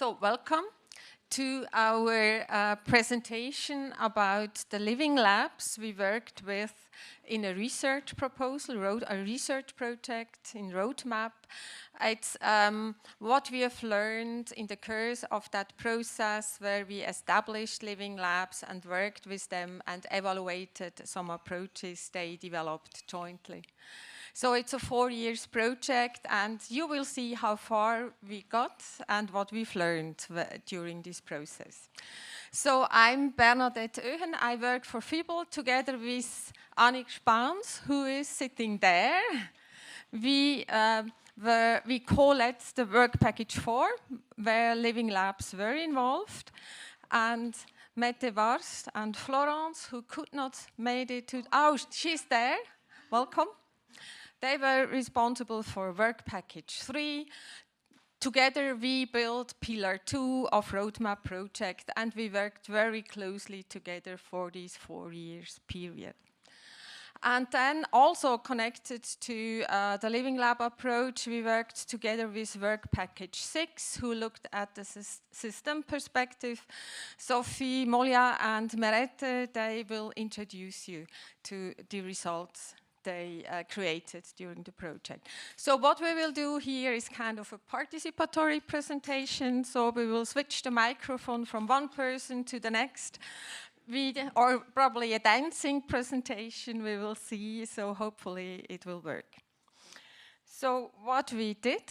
So welcome to our presentation about the living labs we worked with in a research proposal, a research project in Roadmap. It's what we have learned in the course of that process where we established living labs and worked with them and evaluated some approaches they developed jointly. So it's a 4 years project, and you will see how far we got and what we've learned during this process. So I'm Bernadette Oehen. I work for FiBL together with Annick Spans, who is sitting there. We call it the work package 4, where living labs were involved. And Mette, Vaarst and Florence, who could not made it to, oh, she's there, welcome. They were responsible for work package 3. Together we built pillar 2 of Roadmap project, and we worked very closely together for this 4 years period. And then also connected to the Living Lab approach, we worked together with work package 6, who looked at the system perspective. Sophie, Molia and Mette, they will introduce you to the results they created during the project. So what we will do here is kind of a participatory presentation. So we will switch the microphone from one person to the next. Or probably a dancing presentation we will see, so hopefully it will work. So what we did,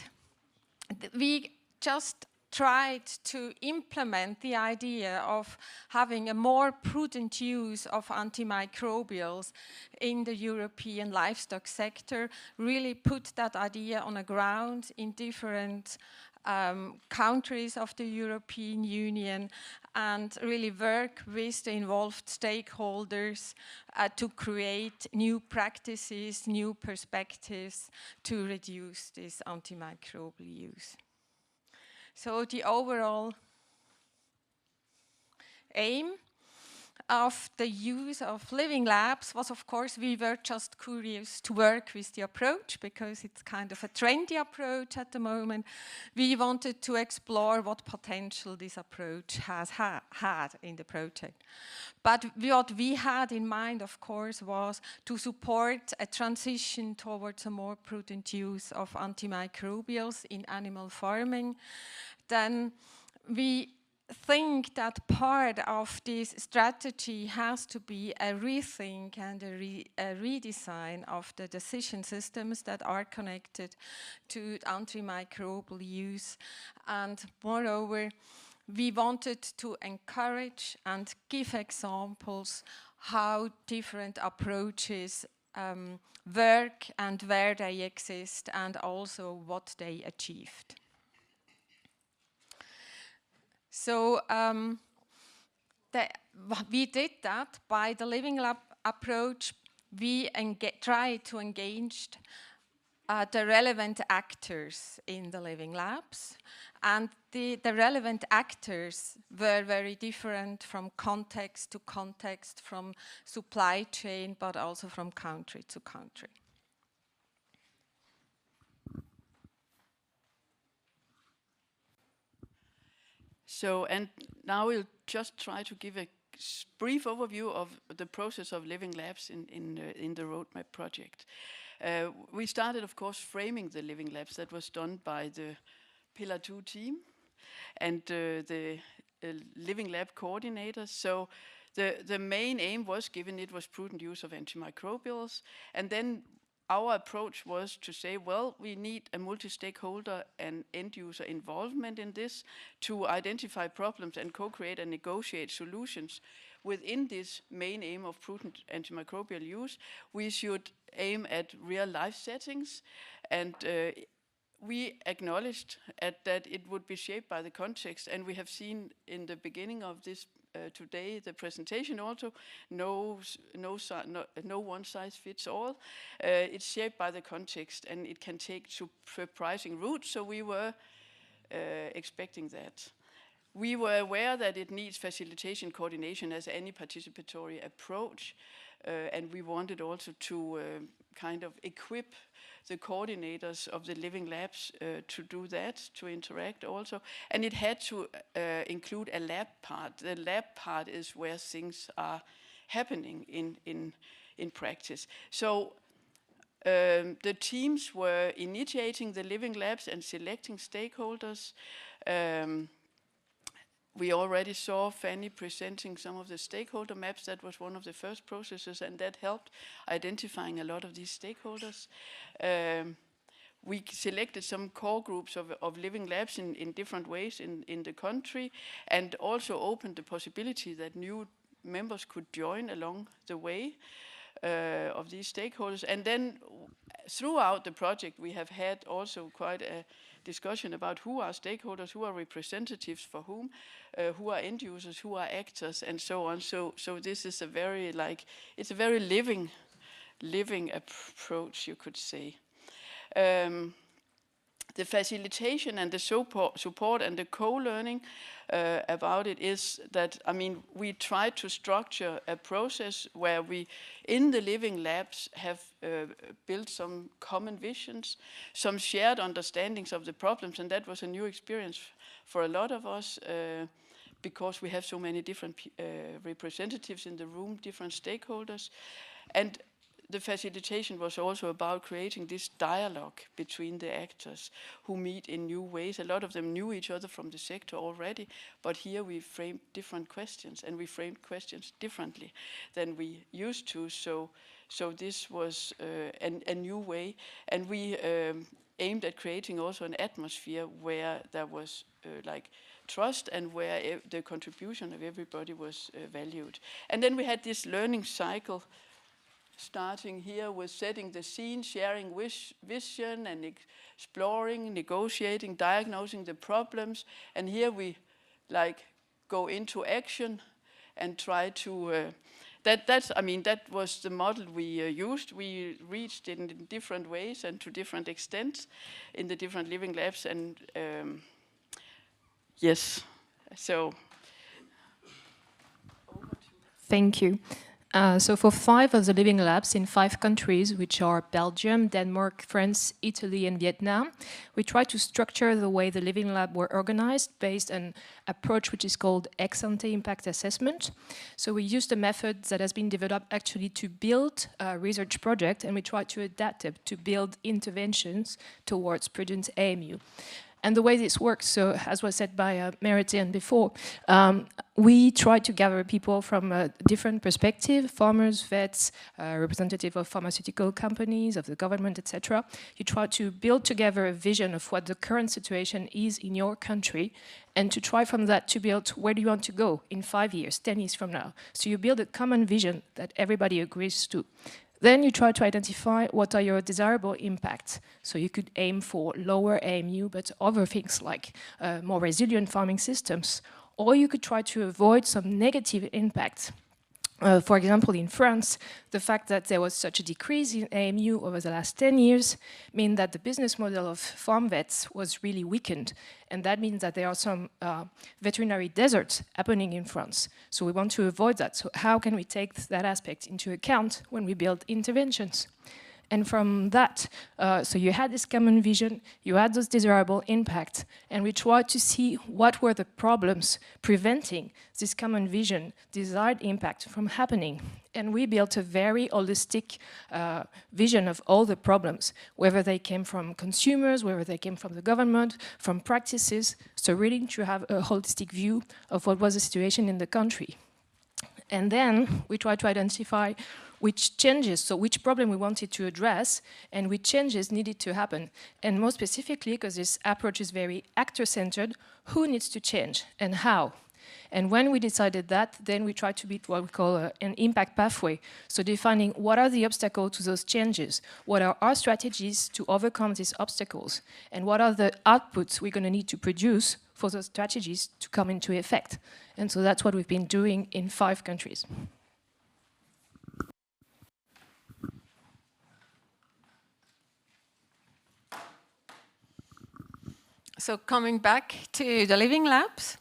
we just tried to implement the idea of having a more prudent use of antimicrobials in the European livestock sector, really put that idea on the ground in different countries of the European Union and really work with the involved stakeholders to create new practices, new perspectives to reduce this antimicrobial use. So the overall aim of the use of living labs was, of course, we were just curious to work with the approach because it's kind of a trendy approach at the moment. We wanted to explore what potential this approach has had in the project. But what we had in mind, of course, was to support a transition towards a more prudent use of antimicrobials in animal farming. Then we think that part of this strategy has to be a rethink and a redesign of the decision systems that are connected to antimicrobial use. And moreover, we wanted to encourage and give examples how different approaches work and where they exist and also what they achieved. So we did that by the Living Lab approach. We tried to engage the relevant actors in the Living Labs. And the relevant actors were very different from context to context, from supply chain, but also from country to country. So, and now we'll just try to give a brief overview of the process of living labs in the Roadmap project. We started, of course, framing the living labs. That was done by the Pillar 2 team and the living lab coordinators. So the main aim was, given it was prudent use of antimicrobials, and then our approach was to say, well, we need a multi-stakeholder and end-user involvement in this to identify problems and co-create and negotiate solutions. Within this main aim of prudent antimicrobial use, we should aim at real-life settings, and we acknowledged that it would be shaped by the context, and we have seen in the beginning of this today, the presentation also, no one size fits all. It's shaped by the context, and it can take surprising routes, so we were expecting that. We were aware that it needs facilitation coordination as any participatory approach, and we wanted also to kind of equip the coordinators of the living labs to do that, to interact also. And it had to include a lab part. The lab part is where things are happening in practice. So the teams were initiating the living labs and selecting stakeholders. We already saw Fanny presenting some of the stakeholder maps. That was one of the first processes, and that helped identifying a lot of these stakeholders. We selected some core groups of living labs in different ways in the country, and also opened the possibility that new members could join along the way of these stakeholders. And then throughout the project, we have had also quite a discussion about who are stakeholders, who are representatives for whom, who are end users, who are actors, and so on. So this is a very it's a very living approach, you could say. The facilitation and the support and the co-learning about it is that, I mean, we try to structure a process where we, in the living labs, have built some common visions, some shared understandings of the problems, and that was a new experience for a lot of us because we have so many different representatives in the room, different stakeholders. And the facilitation was also about creating this dialogue between the actors who meet in new ways. A lot of them knew each other from the sector already, but here we framed different questions, and we framed questions differently than we used to. So this was a new way, and we aimed at creating also an atmosphere where there was trust and where the contribution of everybody was valued. And then we had this learning cycle, starting here with setting the scene, sharing vision, and exploring, negotiating, diagnosing the problems. And here we go into action and try to. That was the model we used. We reached it in different ways and to different extents in the different living labs. And yes, so. Thank you. So for 5 of the living labs in 5 countries, which are Belgium, Denmark, France, Italy, and Vietnam, we try to structure the way the living lab were organized based on an approach which is called ex-ante impact assessment. So we used a method that has been developed actually to build a research project, and we try to adapt it to build interventions towards prudent AMU. And the way this works, so as was said by Mette before, we try to gather people from a different perspective, farmers, vets, representative of pharmaceutical companies, of the government, etc. You try to build together a vision of what the current situation is in your country, and to try from that to build where do you want to go in 5 years, 10 years from now. So you build a common vision that everybody agrees to. Then you try to identify what are your desirable impacts. So you could aim for lower AMU, but other things like more resilient farming systems. Or you could try to avoid some negative impacts. For example, in France, the fact that there was such a decrease in AMU over the last 10 years means that the business model of farm vets was really weakened. And that means that there are some veterinary deserts happening in France. So we want to avoid that. So how can we take that aspect into account when we build interventions? And from that, so you had this common vision, you had those desirable impacts, and we tried to see what were the problems preventing this common vision, desired impact from happening. And we built a very holistic vision of all the problems, whether they came from consumers, whether they came from the government, from practices, so really to have a holistic view of what was the situation in the country. And then we tried to identify which changes, so which problem we wanted to address and which changes needed to happen. And more specifically, because this approach is very actor-centered, who needs to change and how? And when we decided that, then we tried to build what we call an impact pathway. So defining what are the obstacles to those changes, what are our strategies to overcome these obstacles, and what are the outputs we're going to need to produce for those strategies to come into effect. And so that's what we've been doing in 5 countries. So coming back to the living labs,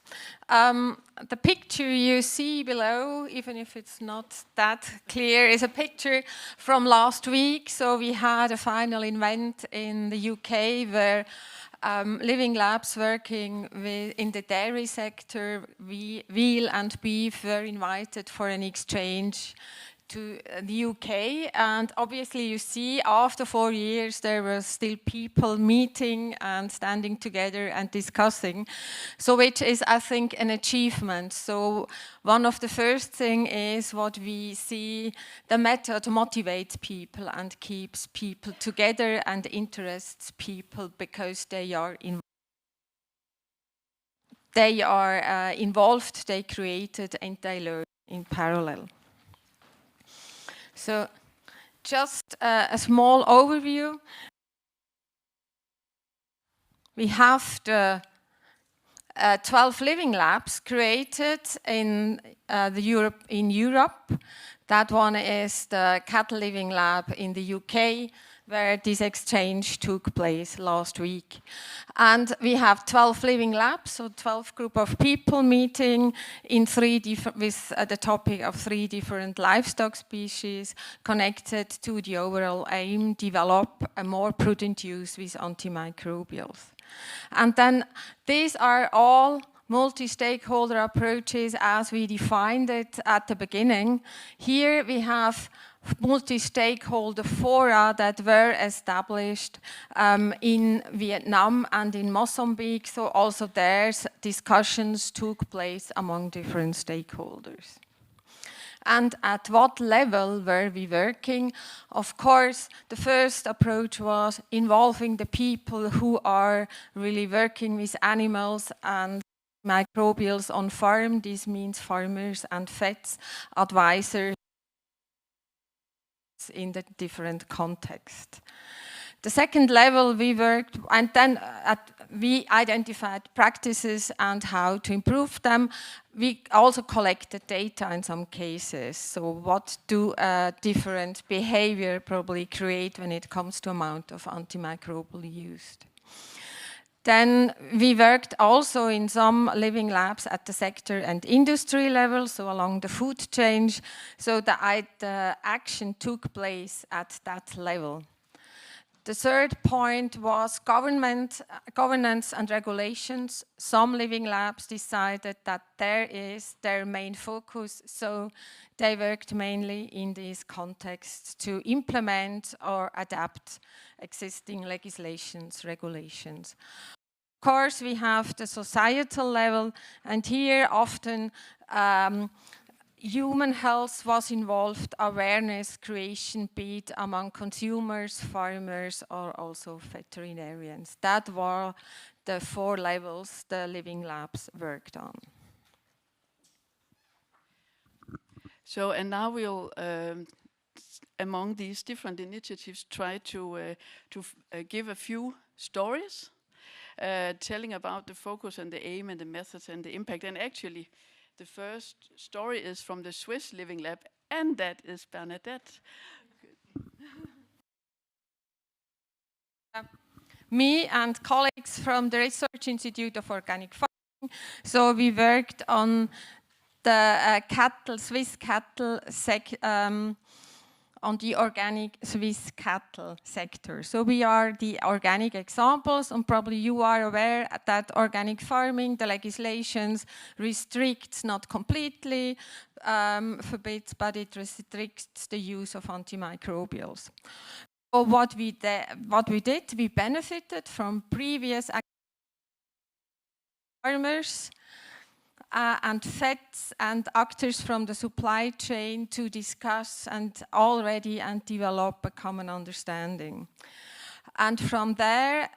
the picture you see below, even if it's not that clear, is a picture from last week. So we had a final event in the UK where living labs working in the dairy sector, veal and beef, were invited for an exchange to the UK, and obviously you see after 4 years there were still people meeting and standing together and discussing, so which is, I think, an achievement. So one of the first thing is what we see, the method motivates people and keeps people together and interests people because they are involved, they created and they learn in parallel. So just a small overview. We have the 12 living labs created in Europe. That one is the cattle living lab in the UK, where this exchange took place last week. And we have 12 living labs, so 12 group of people meeting in with the topic of 3 different livestock species connected to the overall aim, develop a more prudent use with antimicrobials. And then these are all multi-stakeholder approaches as we defined it at the beginning. Here we have multi-stakeholder fora that were established in Vietnam and in Mozambique, so also there discussions took place among different stakeholders. And at what level were we working? Of course, the first approach was involving the people who are really working with animals and microbials on farm. This means farmers and vets, advisors in the different context. The second level we worked, and then we identified practices and how to improve them. We also collected data in some cases. So what do different behavior probably create when it comes to amount of antimicrobial used? Then we worked also in some living labs at the sector and industry level, so along the food chain. So the action took place at that level. The third point was governance and regulations. Some living labs decided that there is their main focus, so they worked mainly in these contexts to implement or adapt existing legislations, regulations. Of course, we have the societal level, and here often human health was involved, awareness creation, be it among consumers, farmers, or also veterinarians. That were the 4 levels the living labs worked on. So, and now we'll, among these different initiatives, try to give a few stories, telling about the focus and the aim and the methods and the impact. And actually, the first story is from the Swiss Living Lab, and that is Bernadette. Me and colleagues from the Research Institute of Organic Farming. So we worked on the Swiss cattle on the organic Swiss cattle sector. So we are the organic examples, and probably you are aware that organic farming, the legislations restricts, not completely forbids, but it restricts the use of antimicrobials. So what we did, we benefited from previous farmers and vets and actors from the supply chain to discuss and develop a common understanding. And from there,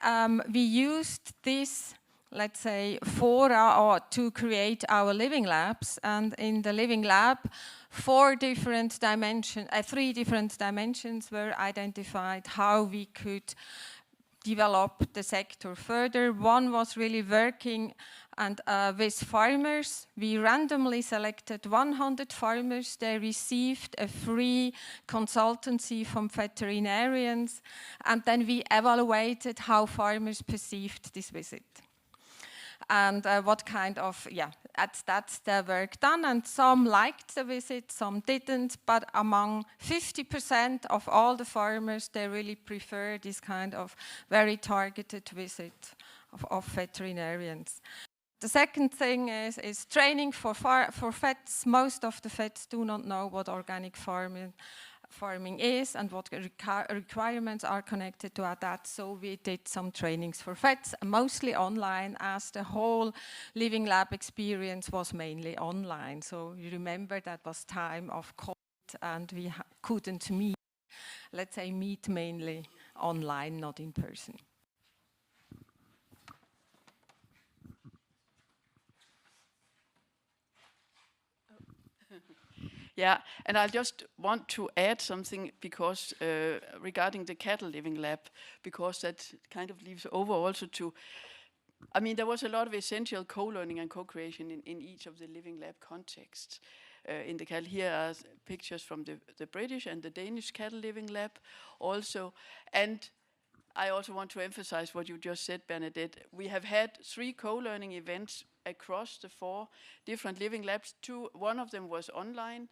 we used this, let's say, fora to create our living labs. And in the living lab, 3 different dimensions were identified how we could develop the sector further. One was really working with farmers. We randomly selected 100 farmers. They received a free consultancy from veterinarians, and then we evaluated how farmers perceived this visit. and what kind of, that's their work done. And some liked the visit, some didn't, but among 50% of all the farmers, they really prefer this kind of very targeted visit of veterinarians. The second thing is training for vets. Most of the vets do not know what organic farming is and what requirements are connected to that. So we did some trainings for vets, mostly online, as the whole Living Lab experience was mainly online. So you remember that was time of COVID and we couldn't meet, let's say meet mainly online, not in person. Yeah, and I just want to add something because regarding the cattle living lab, because that kind of leaves over also to, I mean, there was a lot of essential co-learning and co-creation in each of the living lab contexts. In the cattle, here are pictures from the British and the Danish cattle living lab also. And I also want to emphasize what you just said, Bernadette. We have had 3 co-learning events across the 4 different living labs. One of them was online,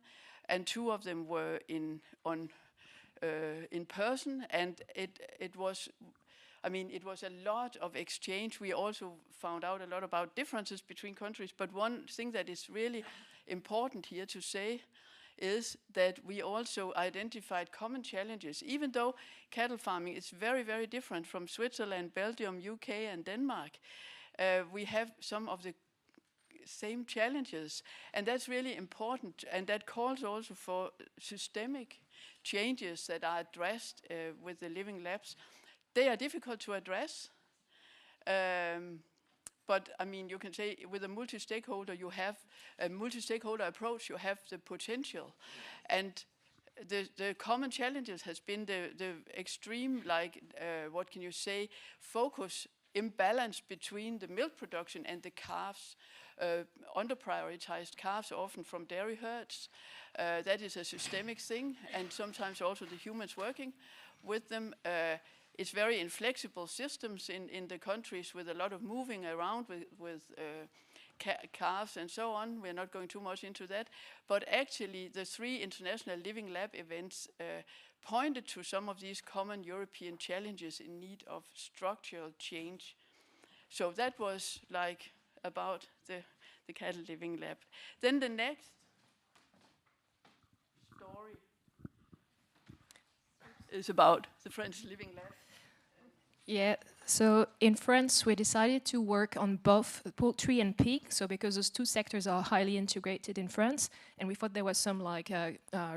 and 2 of them were in person. And it was, I mean, it was a lot of exchange. We also found out a lot about differences between countries. But one thing that is really important here to say is that we also identified common challenges. Even though cattle farming is very, very different from Switzerland, Belgium, UK, and Denmark, we have some of the same challenges. And that's really important. And that calls also for systemic changes that are addressed with the living labs. They are difficult to address. But I mean, you can say with a multi-stakeholder, you have a multi-stakeholder approach, you have the potential. And the common challenges has been the extreme, like, what can you say, focus imbalance between the milk production and the calves, under-prioritized calves, often from dairy herds. That is a systemic thing, and sometimes also the humans working with them. It's very inflexible systems in the countries with a lot of moving around with calves and so on. We're not going too much into that. But actually, the 3 international living lab events pointed to some of these common European challenges in need of structural change. So that was like about the cattle living lab. Then the next story is about the French living lab. Yeah, so in France, we decided to work on both poultry and pig. So because those 2 sectors are highly integrated in France, and we thought there was some like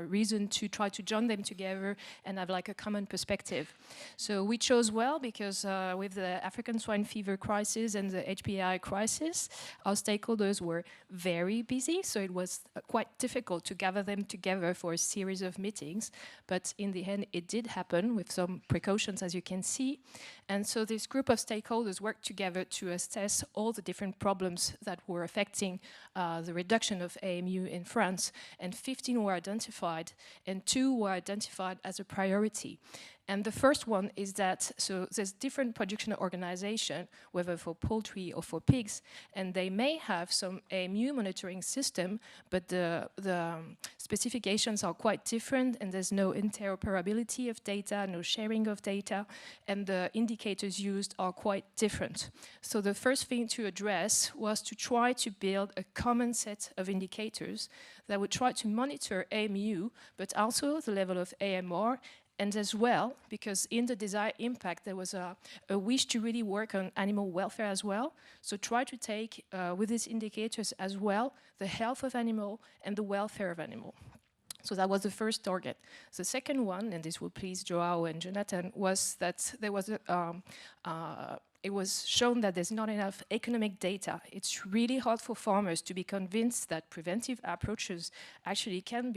reason to try to join them together and have like a common perspective. So we chose well because with the African swine fever crisis and the HPAI crisis, our stakeholders were very busy. So it was quite difficult to gather them together for a series of meetings. But in the end, it did happen with some precautions, as you can see. And so this group of stakeholders worked together to assess all the different problems that were affecting the reduction of AMU in France. And 15 were identified, and 2 were identified as a priority. And the first one is that, so there's different production organization, whether for poultry or for pigs, and they may have some AMU monitoring system, but the specifications are quite different, and there's no interoperability of data, no sharing of data, and the indicators used are quite different. So the first thing to address was to try to build a common set of indicators that would try to monitor AMU, but also the level of AMR, and as well, because in the desired impact, there was a wish to really work on animal welfare as well. So try to take, with these indicators as well, the health of animal and the welfare of animal. So that was the first target. The second one, and this will please Joao and Jonathan, was that there was it was shown that there's not enough economic data. It's really hard for farmers to be convinced that preventive approaches actually can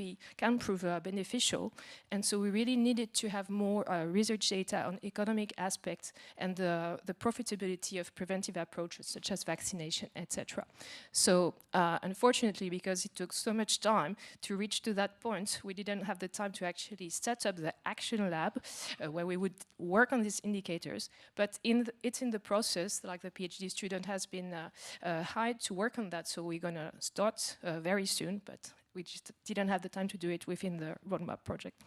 prove beneficial. And so we really needed to have more research data on economic aspects and the profitability of preventive approaches such as vaccination, etc. So unfortunately, because it took so much time to reach to that point, we didn't have the time to actually set up the action lab where we would work on these indicators. But it's in the the process, like the PhD student has been hired to work on that, so we're going to start very soon, but we just didn't have the time to do it within the roadmap project.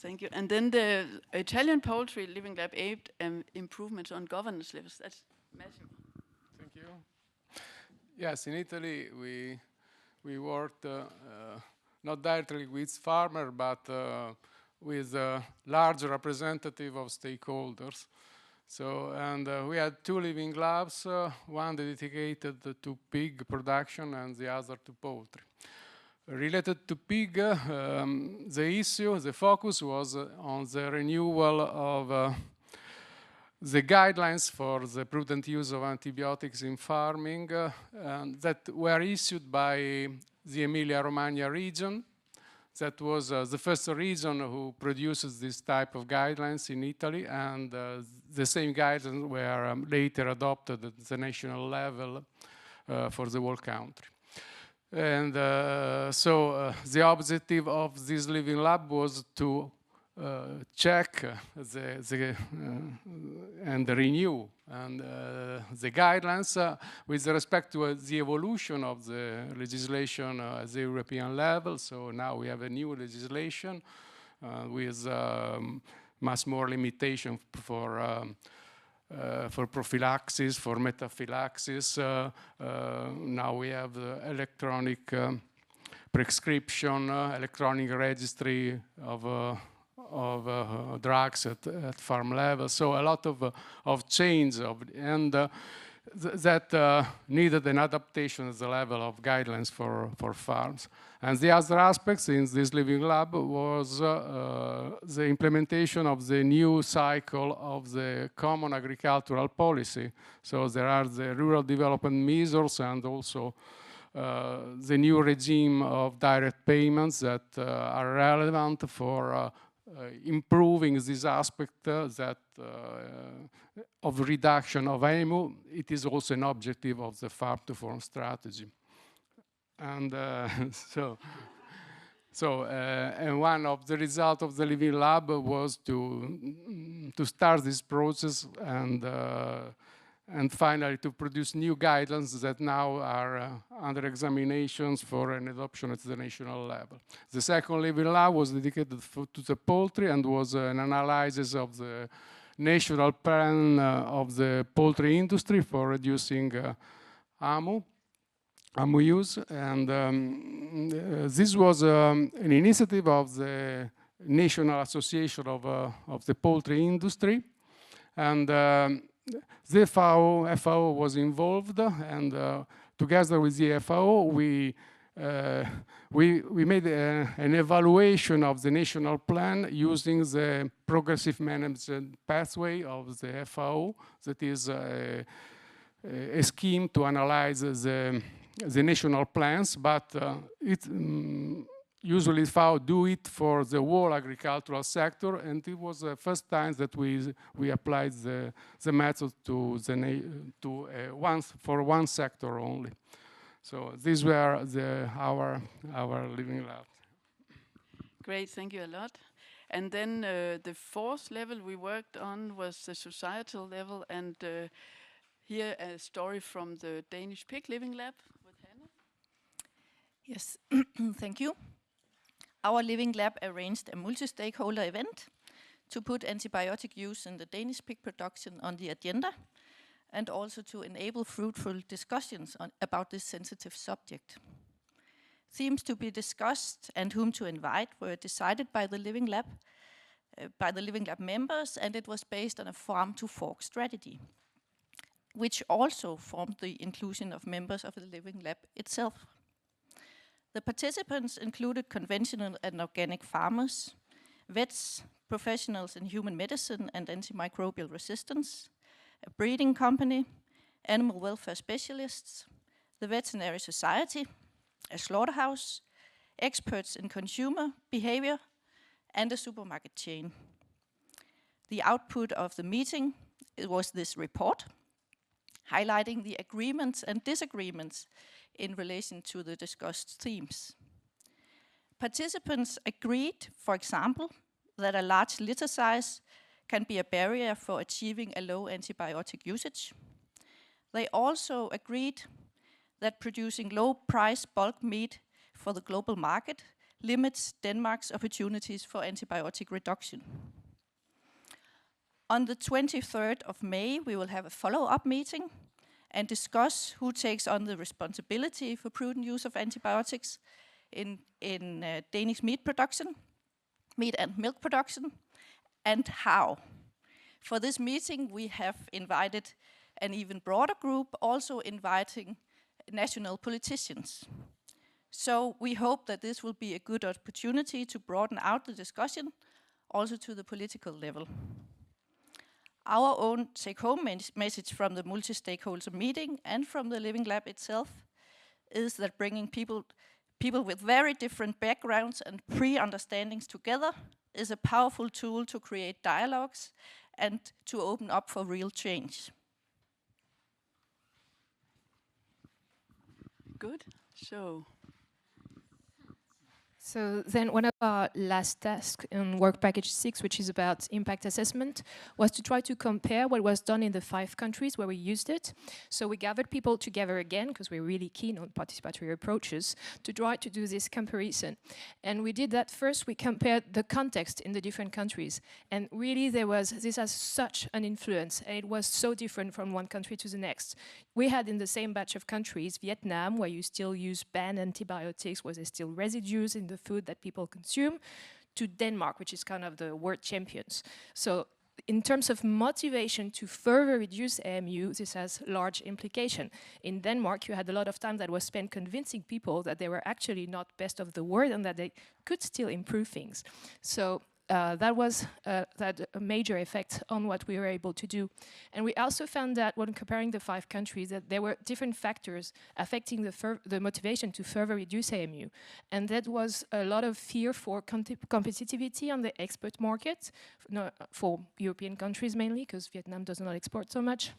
Thank you. And then the Italian Poultry Living Lab aimed improvements on governance levels. That's Matthew. Thank you. Yes, in Italy we worked not directly with farmer, but with a large representative of stakeholders. So, and we had 2 living labs, one dedicated to pig production and the other to poultry. Related to pig, the focus was on the renewal of the guidelines for the prudent use of antibiotics in farming that were issued by the Emilia-Romagna region. That was the first region who produces this type of guidelines in Italy, and the same guidelines were later adopted at the national level for the whole country. And so the objective of this living lab was to check and renew and the guidelines with respect to the evolution of the legislation at the European level. So now we have a new legislation with much more limitation for prophylaxis, for metaphylaxis. Now we have electronic prescription, electronic registry of drugs at farm level. So a lot of change and that needed an adaptation at the level of guidelines for farms. And the other aspects in this living lab was the implementation of the new cycle of the common agricultural policy. So there are the rural development measures and also the new regime of direct payments that are relevant for improving this aspect of reduction of animal. It is also an objective of the farm to fork strategy. And and one of the results of the living lab was to start this process and finally to produce new guidelines that now are under examinations for an adoption at the national level. The second living lab was dedicated to the poultry and was an analysis of the national plan of the poultry industry for reducing ammo use. And this was an initiative of the National Association of the Poultry Industry. And the FAO was involved, and together with the FAO, we made an evaluation of the national plan using the progressive management pathway of the FAO. That is a scheme to analyze the national plans, but usually FAO do it for the whole agricultural sector, and it was the first time that we applied the method for one sector only. So these were our living lab. Great, thank you a lot. And then the fourth level we worked on was the societal level, and here a story from the Danish Pig Living Lab with Hannah. Yes, thank you. Our living lab arranged a multi-stakeholder event to put antibiotic use in the Danish pig production on the agenda, and also to enable fruitful discussions about this sensitive subject. Themes to be discussed and whom to invite were decided by the living lab members, and it was based on a farm to fork strategy, which also formed the inclusion of members of the living lab itself. The participants included conventional and organic farmers, vets, professionals in human medicine and antimicrobial resistance, a breeding company, animal welfare specialists, the veterinary society, a slaughterhouse, experts in consumer behavior, and a supermarket chain. The output of the meeting was this report, highlighting the agreements and disagreements in relation to the discussed themes. Participants agreed, for example, that a large litter size can be a barrier for achieving a low antibiotic usage. They also agreed that producing low-price bulk meat for the global market limits Denmark's opportunities for antibiotic reduction. On the 23rd of May, we will have a follow-up meeting and discuss who takes on the responsibility for prudent use of antibiotics in Danish meat and milk production, and how. For this meeting, we have invited an even broader group, also inviting national politicians. So we hope that this will be a good opportunity to broaden out the discussion, also to the political level. Our own take-home message from the multi-stakeholder meeting and from the Living Lab itself is that bringing people with very different backgrounds and pre-understandings together is a powerful tool to create dialogues and to open up for real change. Good. So then one of our last tasks in work package 6, which is about impact assessment, was to try to compare what was done in the 5 countries where we used it. So we gathered people together again, because we're really keen on participatory approaches, to try to do this comparison. And we did that first. We compared the context in the different countries. And really this has such an influence, and it was so different from one country to the next. We had in the same batch of countries, Vietnam, where you still use banned antibiotics, where there's still residues in the food that people consume, to Denmark, which is kind of the world champions. So in terms of motivation to further reduce AMU, this has large implication. In Denmark, you had a lot of time that was spent convincing people that they were actually not best of the world and that they could still improve things. So that was a major effect on what we were able to do. And we also found that when comparing the 5 countries, that there were different factors affecting the motivation to further reduce AMU. And that was a lot of fear for competitivity on the export market, for European countries mainly, because Vietnam does not export so much.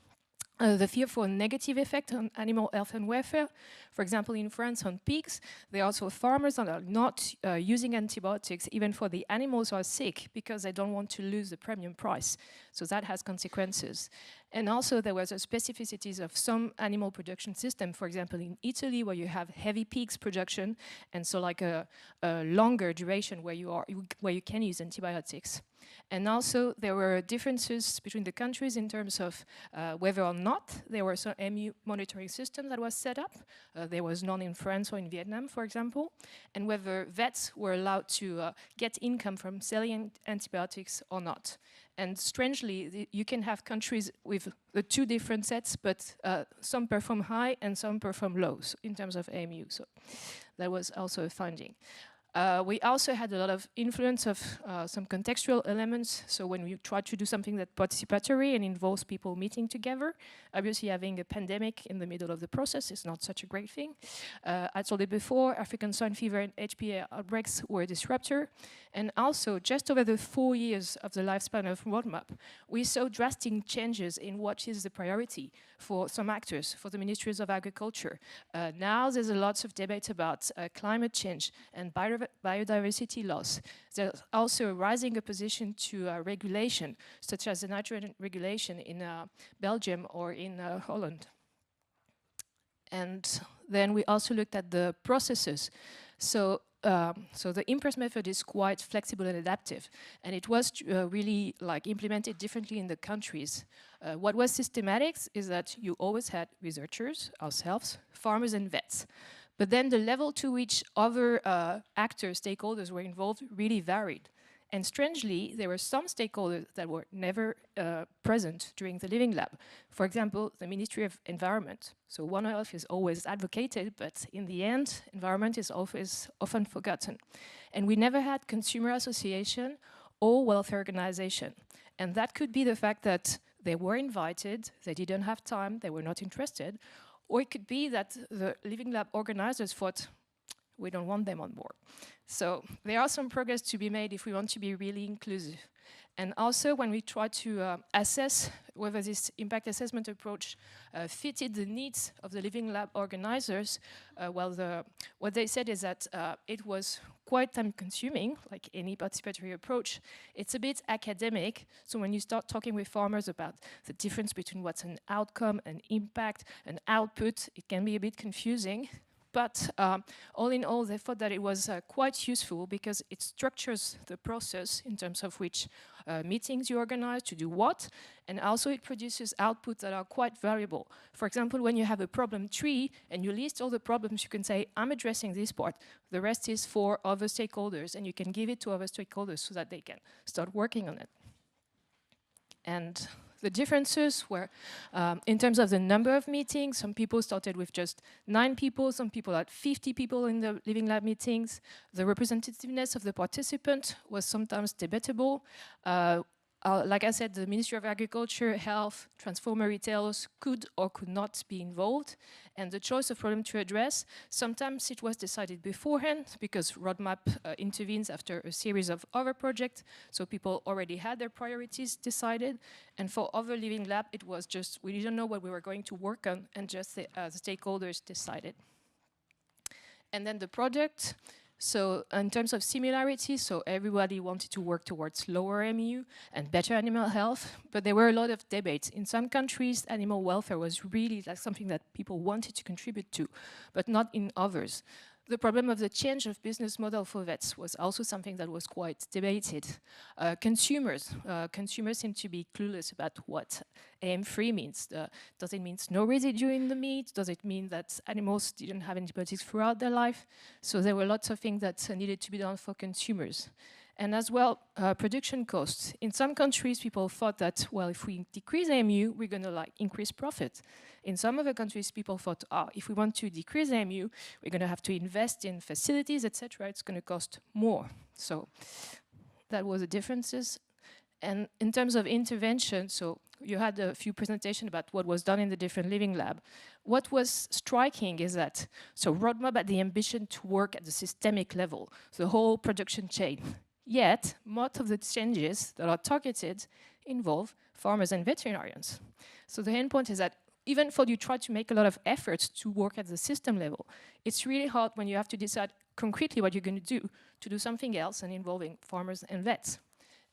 The fear for a negative effect on animal health and welfare. For example, in France, on pigs, there are also farmers that are not using antibiotics even for the animals who are sick because they don't want to lose the premium price. So that has consequences. And also there was a specificities of some animal production system, for example, in Italy, where you have heavy pigs production, and so like a longer duration where you can use antibiotics. And also there were differences between the countries in terms of whether or not there were some AMU monitoring system that was set up. There was none in France or in Vietnam, for example, and whether vets were allowed to get income from selling antibiotics or not. And strangely, you can have countries with the 2 different sets, but some perform high and some perform low in terms of AMU. So that was also a finding. We also had a lot of influence of some contextual elements. So when we try to do something that's participatory and involves people meeting together, obviously having a pandemic in the middle of the process is not such a great thing. I told it before, African swine fever and HPA outbreaks were a disruptor. And also, just over the 4 years of the lifespan of roadmap, we saw drastic changes in what is the priority for some actors, for the ministries of agriculture. Now there's a lot of debate about climate change and biodiversity loss. There's also a rising opposition to regulation, such as the nitrogen regulation in Belgium or in Holland. And then we also looked at the processes. So the IMPRESS method is quite flexible and adaptive, and it was really like implemented differently in the countries. What was systematic is that you always had researchers, ourselves, farmers and vets. But then the level to which other actors, stakeholders were involved really varied. And strangely, there were some stakeholders that were never present during the Living Lab. For example, the Ministry of Environment. So One Health is always advocated, but in the end, environment is often forgotten. And we never had consumer association or welfare organization. And that could be the fact that they were invited, they didn't have time, they were not interested, or it could be that the Living Lab organizers thought, We don't want them on board. So there are some progress to be made if we want to be really inclusive. And also when we try to assess whether this impact assessment approach fitted the needs of the Living Lab organizers, what they said is that it was quite time consuming, like any participatory approach. It's a bit academic, so when you start talking with farmers about the difference between what's an outcome, an impact, an output, it can be a bit confusing. But all in all, they thought that it was quite useful because it structures the process in terms of which meetings you organize to do what, and also it produces outputs that are quite variable. For example, when you have a problem tree and you list all the problems, you can say, I'm addressing this part, the rest is for other stakeholders, and you can give it to other stakeholders so that they can start working on it. And the differences were, in terms of the number of meetings, some people started with just 9 people, some people had 50 people in the Living Lab meetings. The representativeness of the participant was sometimes debatable. Like I said, the Ministry of Agriculture, Health, transformer retailers could or could not be involved. And the choice of problem to address, sometimes it was decided beforehand because roadmap intervenes after a series of other projects. So people already had their priorities decided. And for other Living Lab, it was just, we didn't know what we were going to work on, and just the stakeholders decided. And then the project. So in terms of similarities, so everybody wanted to work towards lower MU and better animal health, but there were a lot of debates. In some countries, animal welfare was really like something that people wanted to contribute to, but not in others. The problem of the change of business model for vets was also something that was quite debated. Consumers seem to be clueless about what AM-free means. Does it mean no residue in the meat? Does it mean that animals didn't have antibiotics throughout their life? So there were lots of things that needed to be done for consumers. And as well, production costs. In some countries, people thought that, well, if we decrease AMU, we're going to increase profit. In some other countries, people thought, if we want to decrease AMU, we're going to have to invest in facilities, etc. It's going to cost more. So that was the differences. And in terms of intervention, so you had a few presentations about what was done in the different Living Lab. What was striking is that, so roadmap had the ambition to work at the systemic level, the whole production chain. Yet, most of the changes that are targeted involve farmers and veterinarians. So the end point is that even though you try to make a lot of efforts to work at the system level, it's really hard when you have to decide concretely what you're going to do something else and involving farmers and vets.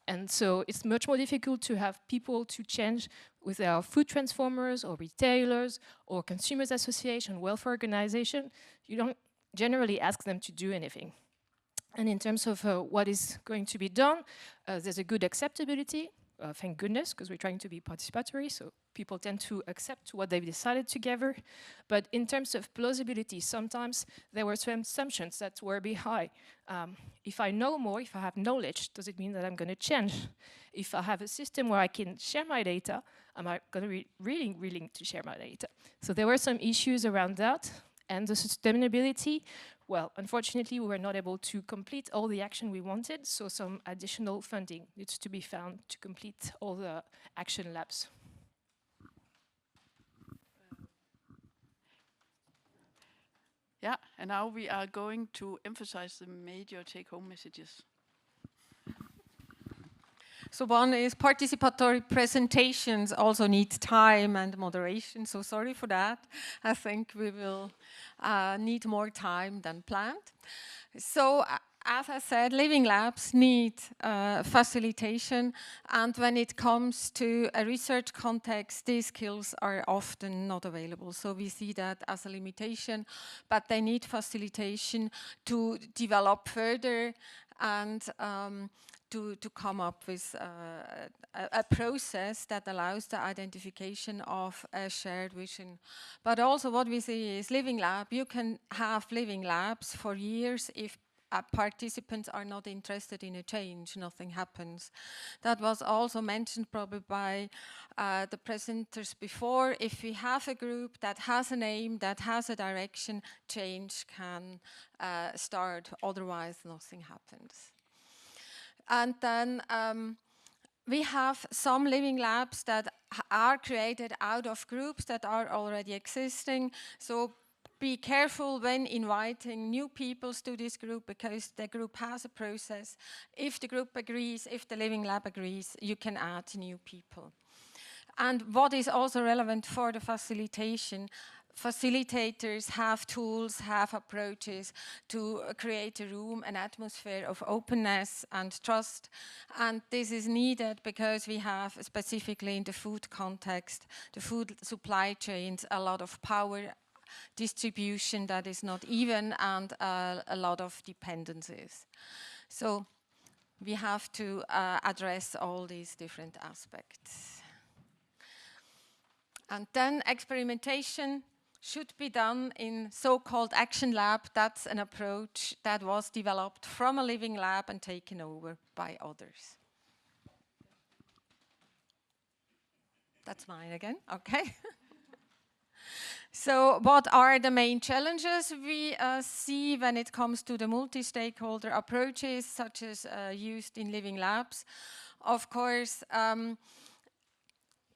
And so it's much more difficult to have people to change with our food transformers or retailers or consumers association, welfare organization. You don't generally ask them to do anything. And in terms of what is going to be done, there's a good acceptability, thank goodness, because we're trying to be participatory, so people tend to accept what they've decided together. But in terms of plausibility, sometimes there were some assumptions that were a bit high. If I know more, if I have knowledge, does it mean that I'm going to change? If I have a system where I can share my data, am I going to be really willing to share my data? So there were some issues around that. And the sustainability, well, unfortunately, we were not able to complete all the action we wanted, so some additional funding needs to be found to complete all the action labs. Yeah, and now we are going to emphasize the major take-home messages. So one is participatory presentations also need time and moderation, so sorry for that. I think we will need more time than planned. So as I said, Living Labs need facilitation, and when it comes to a research context, these skills are often not available. So we see that as a limitation, but they need facilitation to develop further and to come up with a process that allows the identification of a shared vision. But also what we see is Living Lab, you can have Living Labs for years if participants are not interested in a change, nothing happens. That was also mentioned probably by the presenters before. If we have a group that has an aim, that has a direction, change can start, otherwise nothing happens. And then we have some Living Labs that are created out of groups that are already existing. So be careful when inviting new people to this group, because the group has a process. If the group agrees, if the Living Lab agrees, you can add new people. And what is also relevant for the facilitation, facilitators have tools, have approaches to create a room, an atmosphere of openness and trust. And this is needed because we have, specifically in the food context, the food supply chains, a lot of power distribution that is not even, and a lot of dependencies. So we have to address all these different aspects. And then experimentation should be done in so-called action lab. That's an approach that was developed from a living lab and taken over by others. That's mine again, okay. So what are the main challenges we see when it comes to the multi-stakeholder approaches, such as used in living labs? Of course,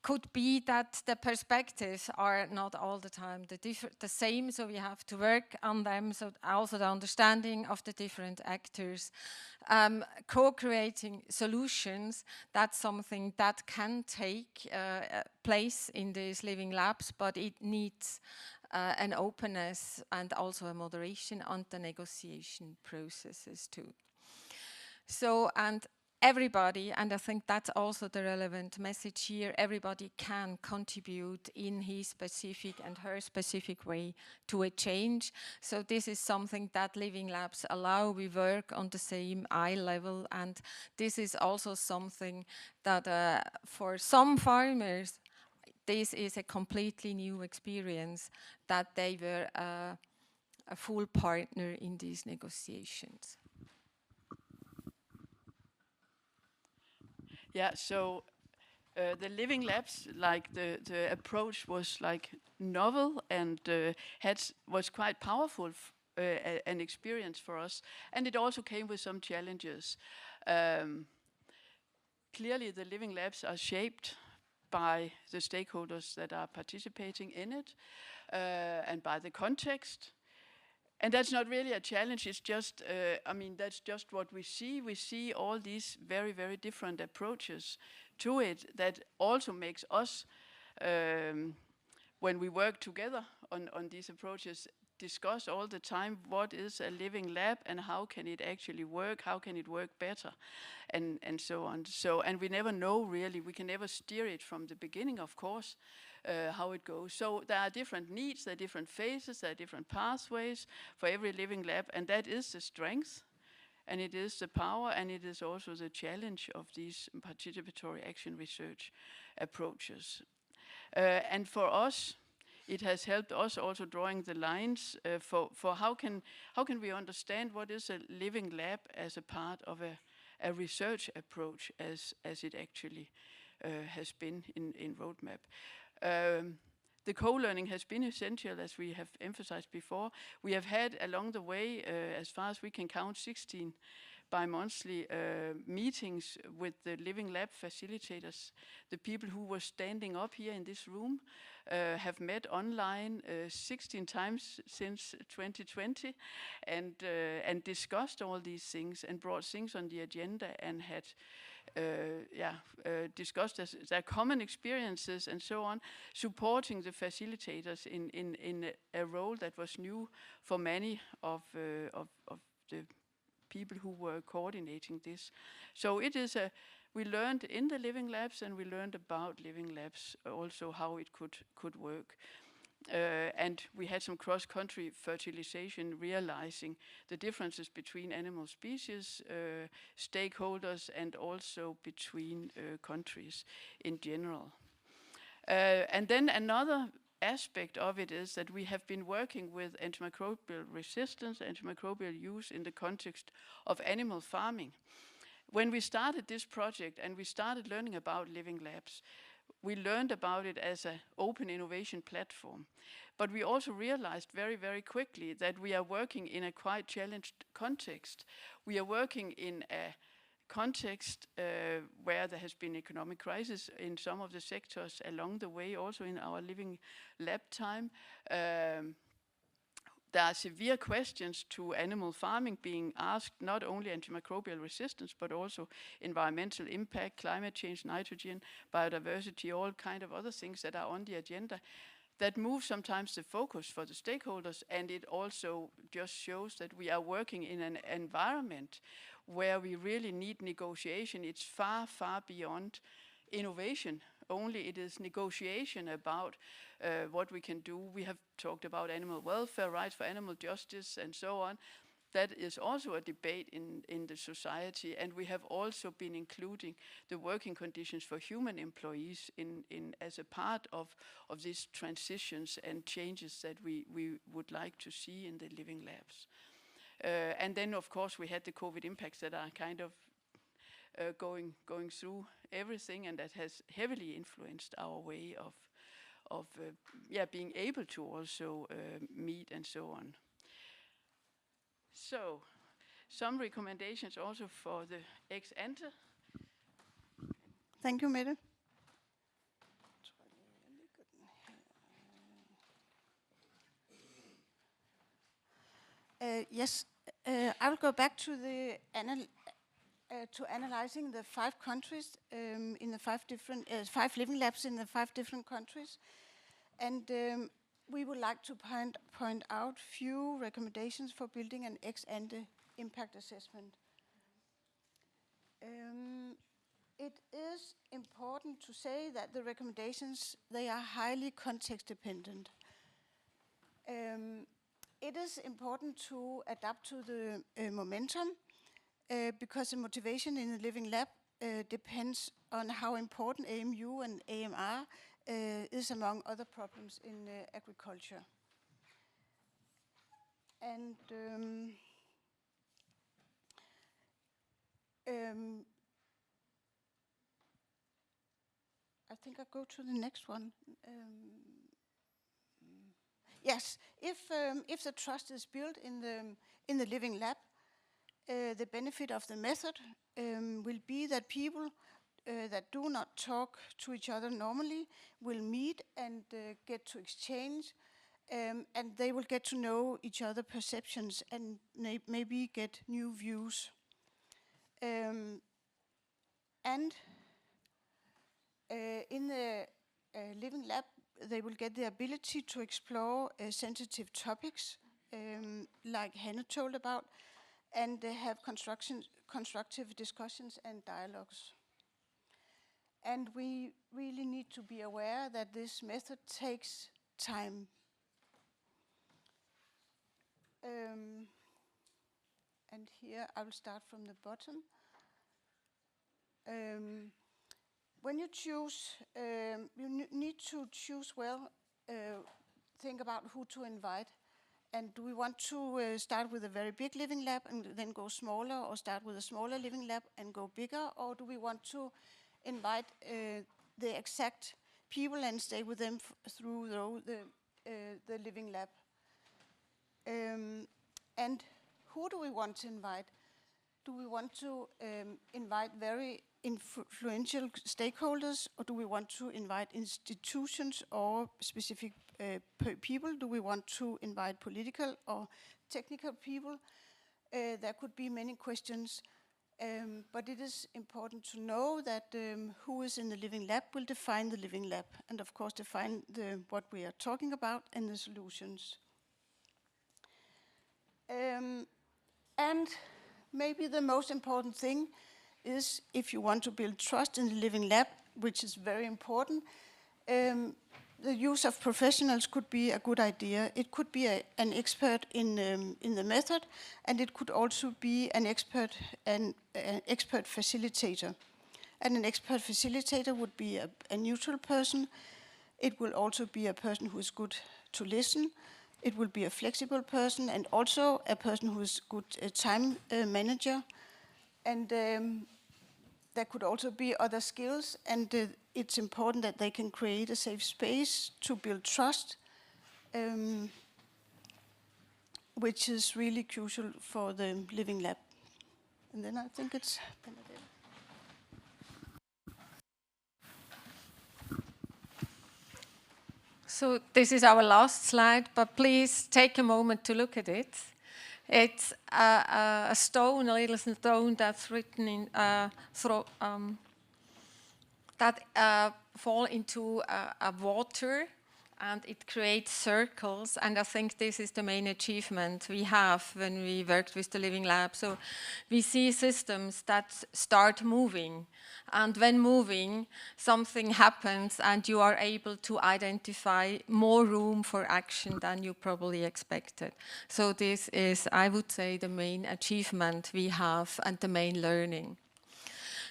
could be that the perspectives are not all the time the same, so we have to work on them. So also the understanding of the different actors, co-creating solutions. That's something that can take place in these living labs, but it needs an openness and also a moderation on the negotiation processes too. So, and everybody, and I think that's also the relevant message here, everybody can contribute in his specific and her specific way to a change. So this is something that living labs allow. We work on the same eye level, and this is also something that for some farmers, this is a completely new experience, that they were a full partner in these negotiations. Yeah, so the living labs, like the approach was like novel and was quite powerful an experience for us, and it also came with some challenges. Clearly, the living labs are shaped by the stakeholders that are participating in it, and by the context. And that's not really a challenge, it's just, I mean, that's just what we see. We see all these very, very different approaches to it that also makes us, when we work together on these approaches, discuss all the time what is a living lab and how can it actually work, how can it work better, and so on. So, and we never know really, we can never steer it from the beginning, of course, how it goes. So there are different needs, there are different phases, there are different pathways for every living lab, and that is the strength, and it is the power, and it is also the challenge of these participatory action research approaches. And for us, it has helped us also drawing the lines for how can we understand what is a living lab as a part of a research approach as it actually has been in Roadmap. The co-learning has been essential, as we have emphasized before. We have had along the way, as far as we can count, 16 bi-monthly meetings with the Living Lab facilitators. The people who were standing up here in this room have met online 16 times since 2020 and discussed all these things and brought things on the agenda and had discussed their common experiences and so on, supporting the facilitators in a role that was new for many of the people who were coordinating this. So it is we learned in the living labs, and we learned about living labs also how it could work. And we had some cross-country fertilization, realizing the differences between animal species, stakeholders, and also between countries in general. And then another aspect of it is that we have been working with antimicrobial resistance, antimicrobial use in the context of animal farming. When we started this project and we started learning about living labs, we learned about it as an open innovation platform. But we also realized very, very quickly that we are working in a quite challenged context. We are working in a context where there has been economic crisis in some of the sectors along the way, also in our living lab time. there are severe questions to animal farming being asked, not only antimicrobial resistance, but also environmental impact, climate change, nitrogen, biodiversity, all kind of other things that are on the agenda. That moves sometimes the focus for the stakeholders, and it also just shows that we are working in an environment where we really need negotiation. It's far, far beyond innovation. Only it is negotiation about what we can do. We have talked about animal welfare, rights for animal justice, and so on. That is also a debate in the society, and we have also been including the working conditions for human employees in as a part of these transitions and changes that we would like to see in the living labs. And then, of course, we had the COVID impacts that are kind of going through everything, and that has heavily influenced our way of being able to also meet and so on. So, some recommendations also for the ex ante. Thank you, Mette. Yes, I will go back to the analyzing the 5 countries in the 5 different 5 living labs in the 5 different countries, and we would like to point out few recommendations for building an ex-ante impact assessment. It is important to say that the recommendations, they are highly context dependent. It is important to adapt to the momentum because the motivation in the living lab depends on how important AMU and AMR is among other problems in agriculture. And I think I'll go to the next one. Yes, if the trust is built in the living lab, the benefit of the method will be that people that do not talk to each other normally will meet and get to exchange, and they will get to know each other's perceptions and maybe get new views. And in the living lab, they will get the ability to explore sensitive topics, like Hannah told about, and have constructive discussions and dialogues. And we really need to be aware that this method takes time. And here I will start from the bottom. When you choose, you need to choose well, think about who to invite. And do we want to start with a very big living lab and then go smaller, or start with a smaller living lab and go bigger? Or do we want to invite the exact people and stay with them through the living lab? And who do we want to invite? Do we want to invite very influential stakeholders, or do we want to invite institutions or specific people? Do we want to invite political or technical people? There could be many questions, but it is important to know that who is in the living lab will define the living lab, and of course define what we are talking about and the solutions. And maybe the most important thing is, if you want to build trust in the living lab, which is very important, the use of professionals could be a good idea. It could be an expert in the method, and it could also be an expert facilitator. And an expert facilitator would be a neutral person. It will also be a person who is good to listen. It will be a flexible person, and also a person who is good time manager. And there could also be other skills, and it's important that they can create a safe space to build trust, which is really crucial for the living lab. And then I think it's Bernadette. So this is our last slide, but please take a moment to look at it. It's a stone, a little stone that's written in that fall into a water, and it creates circles. And I think this is the main achievement we have when we worked with the Living Lab. So we see systems that start moving, and when moving, something happens, and you are able to identify more room for action than you probably expected. So this is, I would say, the main achievement we have and the main learning.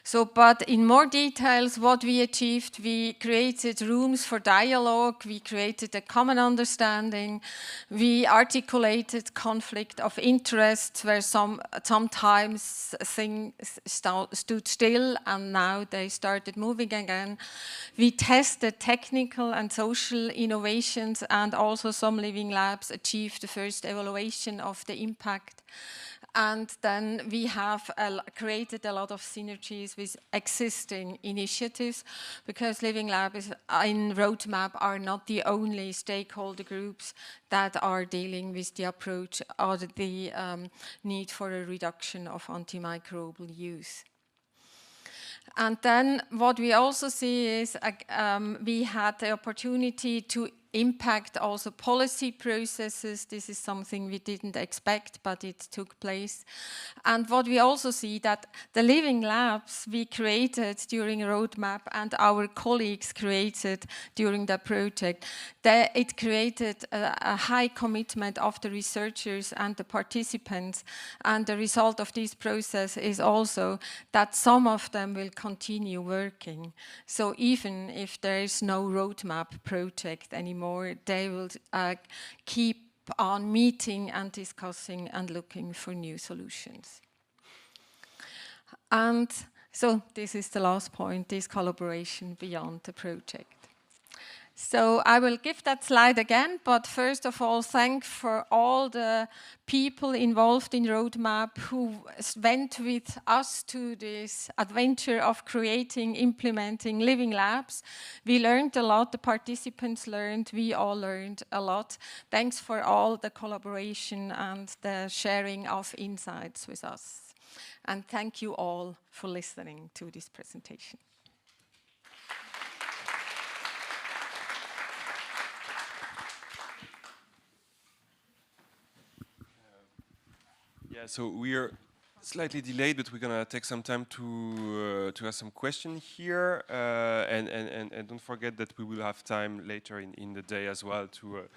So, but in more details, what we achieved, we created rooms for dialogue, we created a common understanding, we articulated conflict of interest where sometimes things stood still and now they started moving again. We tested technical and social innovations, and also some living labs achieved the first evaluation of the impact. And then we have created a lot of synergies with existing initiatives, because Living Lab in Roadmap are not the only stakeholder groups that are dealing with the approach or the need for a reduction of antimicrobial use. And then what we also see is we had the opportunity to impact also policy processes. This is something we didn't expect, but it took place. And what we also see that the Living Labs we created during Roadmap and our colleagues created during the project, it created a high commitment of the researchers and the participants. And the result of this process is also that some of them will continue working. So even if there is no Roadmap project anymore, they will keep on meeting and discussing and looking for new solutions. And so this is the last point, this collaboration beyond the project. So I will give that slide again, but first of all, thank for all the people involved in Roadmap who went with us to this adventure of creating, implementing Living Labs. We learned a lot, the participants learned, we all learned a lot. Thanks for all the collaboration and the sharing of insights with us. And thank you all for listening to this presentation. Yeah, so we are slightly delayed, but we're gonna take some time to ask some questions here, and don't forget that we will have time later in the day as well to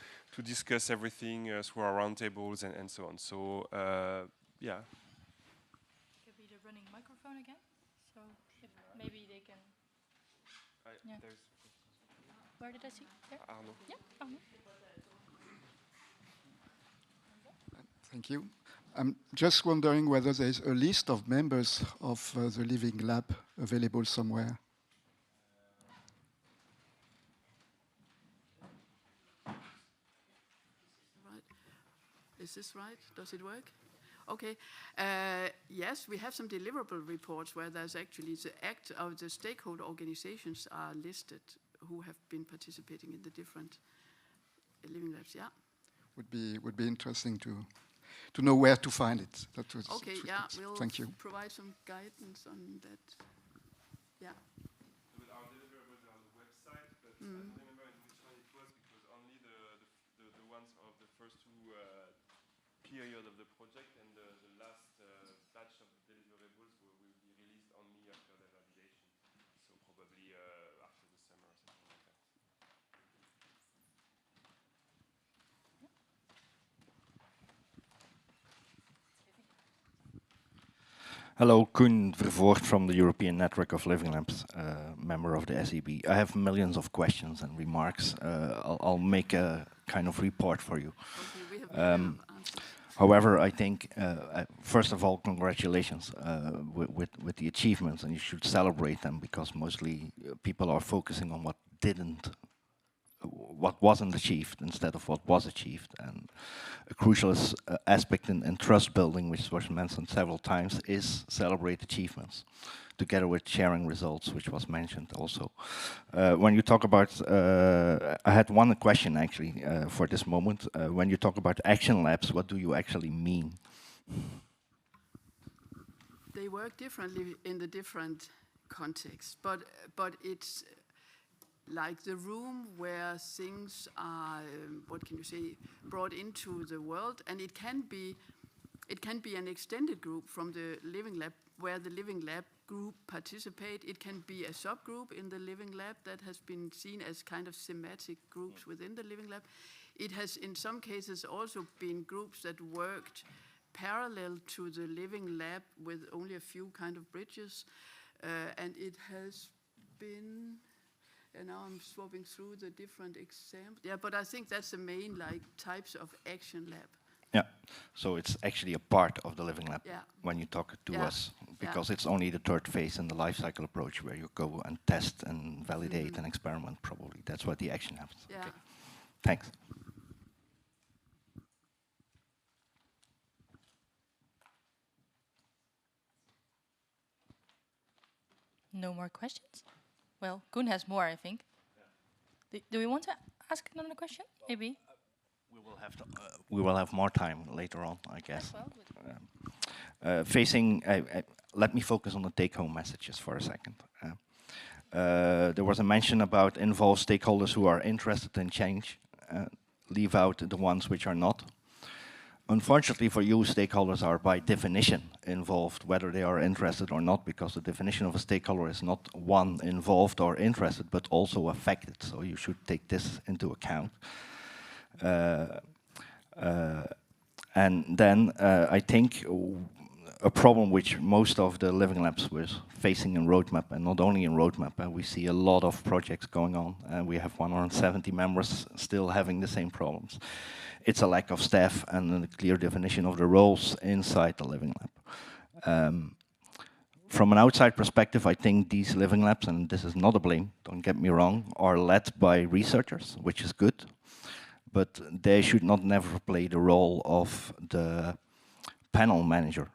discuss everything through our roundtables and so on. So yeah. Could be the running microphone again, so if maybe they can. Yeah. Where did I see? There? Arno. Yeah, Arno. Thank you. I'm just wondering whether there's a list of members of the Living Lab available somewhere. Right. Is this right? Does it work? Okay. Yes, we have some deliverable reports where there's actually the act of the stakeholder organizations are listed who have been participating in the different Living Labs. Yeah. Would be interesting to know where to find it. That was Okay, yeah, we'll thank you. provide some guidance on that. Yeah. With our deliverables on the website, but I don't remember in which one it was, because only the ones of the first two period of the project and the last batch of the deliverables will be released only after the validation. So probably after the summer or something like that. Hello, Koen Vervoort from the European Network of Living Labs, member of the SEB. I have millions of questions and remarks. I'll make a kind of report for you. Okay, we have However, I think, first of all, congratulations with the achievements, and you should celebrate them, because mostly people are focusing on what didn't what wasn't achieved instead of what was achieved. And a crucial aspect in trust building, which was mentioned several times, is celebrate achievements, together with sharing results, which was mentioned also. When you talk about, I had one question actually for this moment. When you talk about action labs, what do you actually mean? They work differently in the different contexts, but it's like the room where things are, what can you say, brought into the world, and it can be an extended group from the Living Lab, where the Living Lab group participate. It can be a subgroup in the Living Lab that has been seen as kind of thematic groups within the Living Lab. It has in some cases also been groups that worked parallel to the Living Lab with only a few kind of bridges, and it has been, and now I'm swapping through the different examples. Yeah, but I think that's the main like types of action lab. Yeah, so it's actually a part of the Living Lab when you talk to us, because it's only the third phase in the life cycle approach where you go and test and validate and experiment probably. That's what the action happens. Yeah. Okay. Thanks. No more questions? Well, Koen has more, I think. Do we want to ask another question? Maybe. We will have more time later on, I guess. Well, let me focus on the take-home messages for a second. There was a mention about involve stakeholders who are interested in change, leave out the ones which are not. Unfortunately for you, stakeholders are by definition involved, whether they are interested or not, because the definition of a stakeholder is not one involved or interested, but also affected. So you should take this into account. And then I think a problem which most of the Living Labs was facing in Roadmap, and not only in Roadmap, we see a lot of projects going on, and we have 170 members still having the same problems. It's a lack of staff and a clear definition of the roles inside the Living Lab. From an outside perspective, I think these Living Labs, and this is not a blame, don't get me wrong, are led by researchers, which is good, but they should not never play the role of the panel manager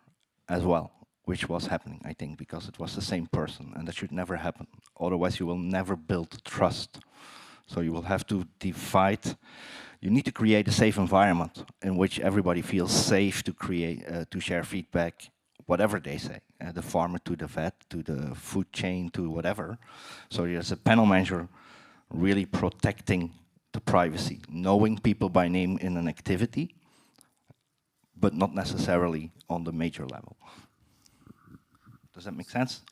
as well, which was happening, I think, because it was the same person, and that should never happen. Otherwise, you will never build trust. So you will have to divide. You need to create a safe environment in which everybody feels safe to create, to share feedback, whatever they say, the farmer to the vet, to the food chain, to whatever. So there's a panel manager really protecting the privacy, knowing people by name in an activity, but not necessarily on the major level. Does that make sense?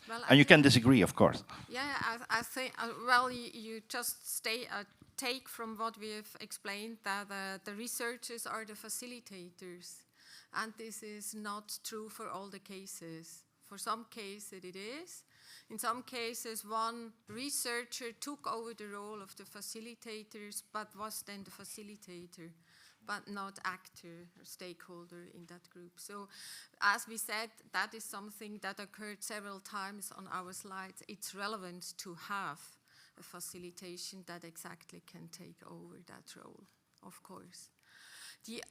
Well, and you can disagree, of course. Yeah, I think, well, you just take from what we have explained that the researchers are the facilitators. And this is not true for all the cases. For some cases it is. In some cases, one researcher took over the role of the facilitators, but was then the facilitator, but not actor or stakeholder in that group. So, as we said, that is something that occurred several times on our slides. It's relevant to have a facilitation that exactly can take over that role, of course. The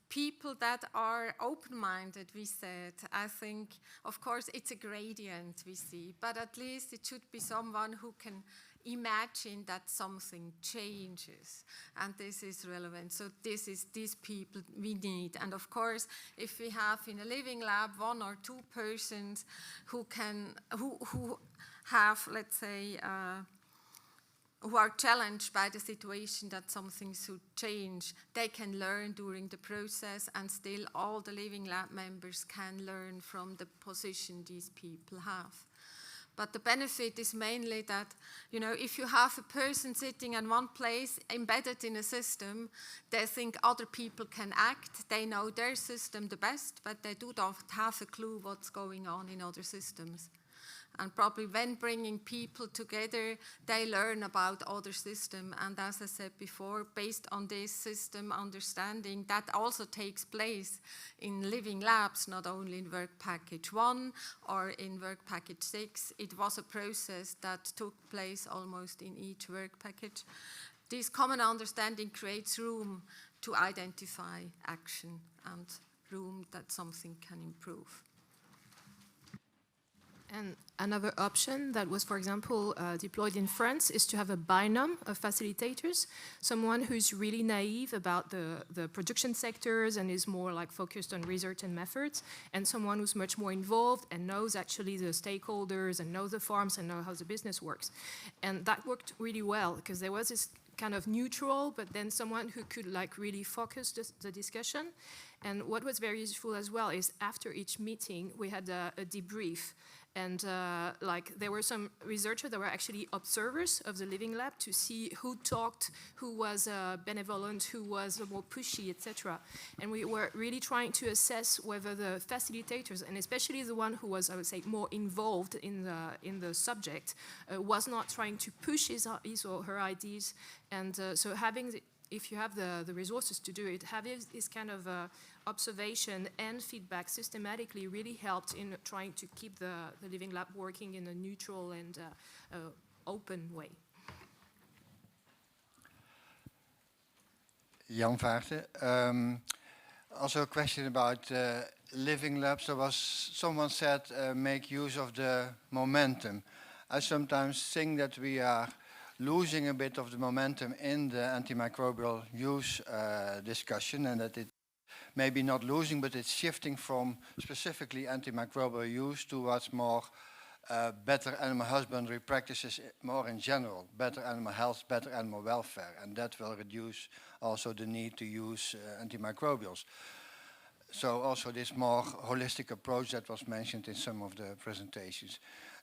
people that are open-minded, we said, I think, of course, it's a gradient we see, but at least it should be someone who can imagine that something changes, and this is relevant. So this is these people we need. And of course, if we have in a Living Lab 1 or 2 persons who have, let's say, who are challenged by the situation that something should change, they can learn during the process, and still all the Living Lab members can learn from the position these people have. But the benefit is mainly that, you know, if you have a person sitting in one place, embedded in a system, they think other people can act, they know their system the best, but they do not have a clue what's going on in other systems. And probably when bringing people together, they learn about other systems. And as I said before, based on this system understanding, that also takes place in living labs, not only in work package 1 or in work package 6. It was a process that took place almost in each work package. This common understanding creates room to identify action and room that something can improve. And another option that was, for example, deployed in France is to have a binom of facilitators, someone who's really naive about the production sectors and is more like focused on research and methods, and someone who's much more involved and knows actually the stakeholders and knows the farms and know how the business works. And that worked really well because there was this kind of neutral, but then someone who could like really focus the discussion. And what was very useful as well is after each meeting, we had a debrief. And like there were some researchers that were actually observers of the Living Lab to see who talked, who was benevolent, who was more pushy, etc. And we were really trying to assess whether the facilitators, and especially the one who was, I would say, more involved in the subject, was not trying to push his or her ideas. And so having if you have the resources to do it, having this kind of observation and feedback systematically really helped in trying to keep the Living Lab working in a neutral and open way. Jan Vaarst. Also a question about Living Labs. There was someone said make use of the momentum. I sometimes think that we are losing a bit of the momentum in the antimicrobial use discussion, and that it maybe not losing, but it's shifting from specifically antimicrobial use towards more better animal husbandry practices more in general, better animal health, better animal welfare, and that will reduce also the need to use antimicrobials. So also this more holistic approach that was mentioned in some of the presentations.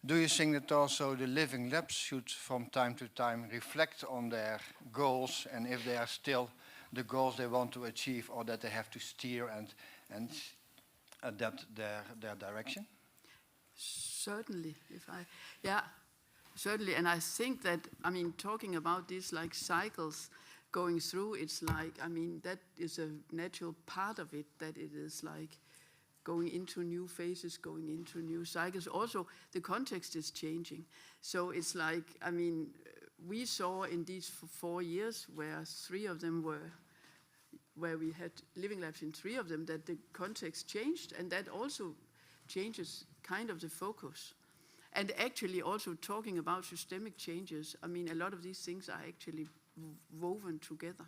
Do you think that also the Living Labs should from time to time reflect on their goals, and if they are still the goals they want to achieve, or that they have to steer and adapt their direction? Certainly, certainly, and I think that, I mean, talking about these like cycles going through, it's like, I mean, that is a natural part of it, that it is like going into new phases, going into new cycles. Also, the context is changing. So it's like, I mean, we saw in these 4 years where 3 of them were, where we had Living Labs in 3 of them, that the context changed, and that also changes kind of the focus. And actually also talking about systemic changes, I mean, a lot of these things are actually woven together.